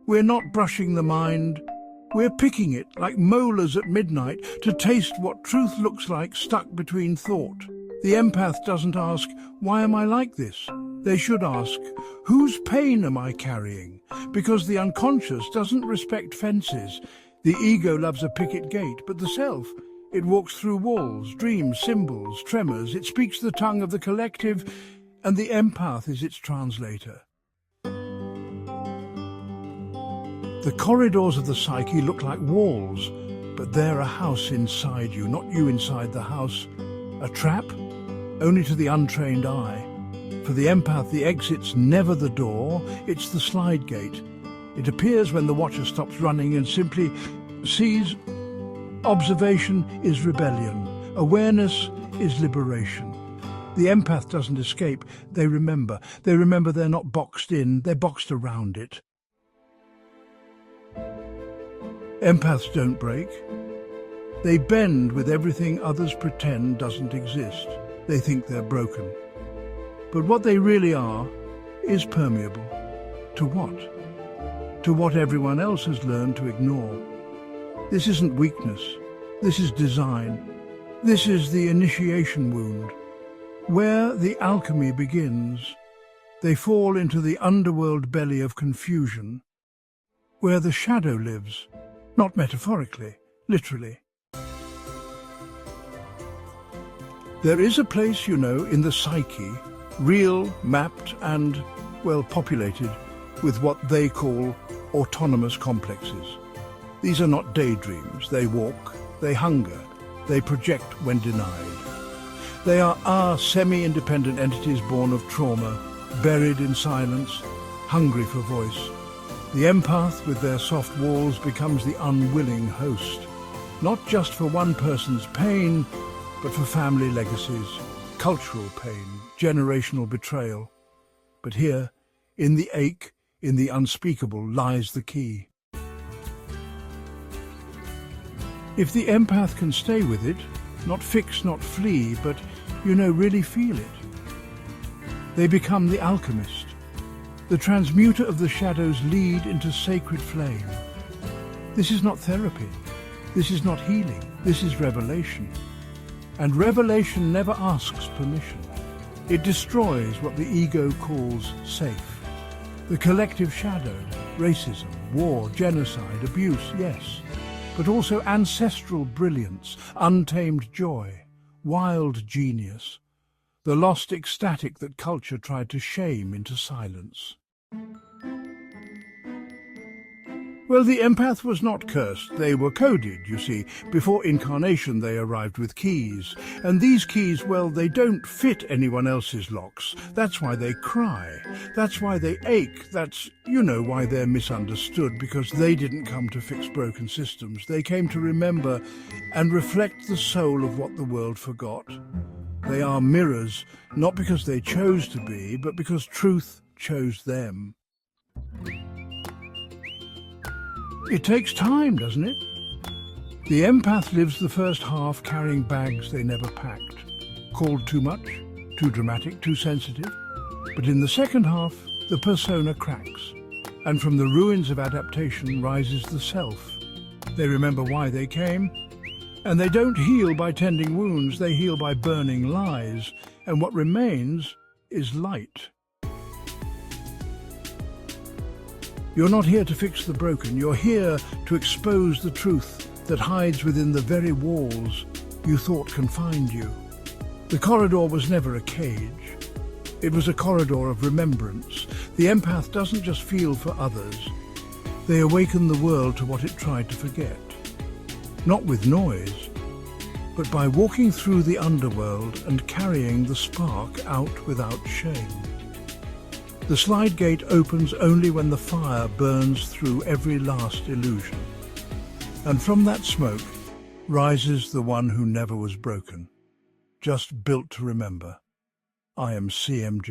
We're not brushing the mind. We're picking it like molars at midnight to taste what truth looks like stuck between thought. The empath doesn't ask, why am I like this? They should ask, whose pain am I carrying? Because the unconscious doesn't respect fences. The ego loves a picket gate, but the self, it walks through walls, dreams, symbols, tremors. It speaks the tongue of the collective, and the empath is its translator. The corridors of the psyche look like walls, but they're a house inside you, not you inside the house. A trap? Only to the untrained eye. For the empath, the exit's never the door, it's the slide gate. It appears when the watcher stops running and simply sees. Observation is rebellion. Awareness is liberation. The empath doesn't escape, they remember. They remember they're not boxed in, they're boxed around it. Empaths don't break. They bend with everything others pretend doesn't exist. They think they're broken. But what they really are is permeable. To what? To what everyone else has learned to ignore. This isn't weakness. This is design. This is the initiation wound. Where the alchemy begins, they fall into the underworld belly of confusion, where the shadow lives, not metaphorically, literally. There is a place, you know, in the psyche, real, mapped and, well, populated with what they call autonomous complexes. These are not daydreams. They walk, they hunger, they project when denied. They are our semi-independent entities born of trauma, buried in silence, hungry for voice. The empath, with their soft walls, becomes the unwilling host, not just for one person's pain, but for family legacies, cultural pain, generational betrayal. But here, in the ache, in the unspeakable, lies the key. If the empath can stay with it, not fix, not flee, but, you know, really feel it, they become the alchemist. The transmuter of the shadows lead into sacred flame. This is not therapy. This is not healing. This is revelation. And revelation never asks permission. It destroys what the ego calls safe. The collective shadow, racism, war, genocide, abuse, yes, but also ancestral brilliance, untamed joy, wild genius, the lost ecstatic that culture tried to shame into silence. Well, the empath was not cursed. They were coded, you see. Before incarnation, they arrived with keys. And these keys, well, they don't fit anyone else's locks. That's why they cry. That's why they ache. That's, you know, why they're misunderstood, because they didn't come to fix broken systems. They came to remember and reflect the soul of what the world forgot. They are mirrors, not because they chose to be, but because truth chose them. It takes time, doesn't it? The empath lives the first half carrying bags they never packed, called too much, too dramatic, too sensitive. But in the second half, the persona cracks, and from the ruins of adaptation rises the self. They remember why they came, and they don't heal by tending wounds, they heal by burning lies, and what remains is light. You're not here to fix the broken, you're here to expose the truth that hides within the very walls you thought confined you. The corridor was never a cage. It was a corridor of remembrance. The empath doesn't just feel for others. They awaken the world to what it tried to forget. Not with noise, but by walking through the underworld and carrying the spark out without shame. The slide gate opens only when the fire burns through every last illusion. And from that smoke rises the one who never was broken, just built to remember. I am CMJ.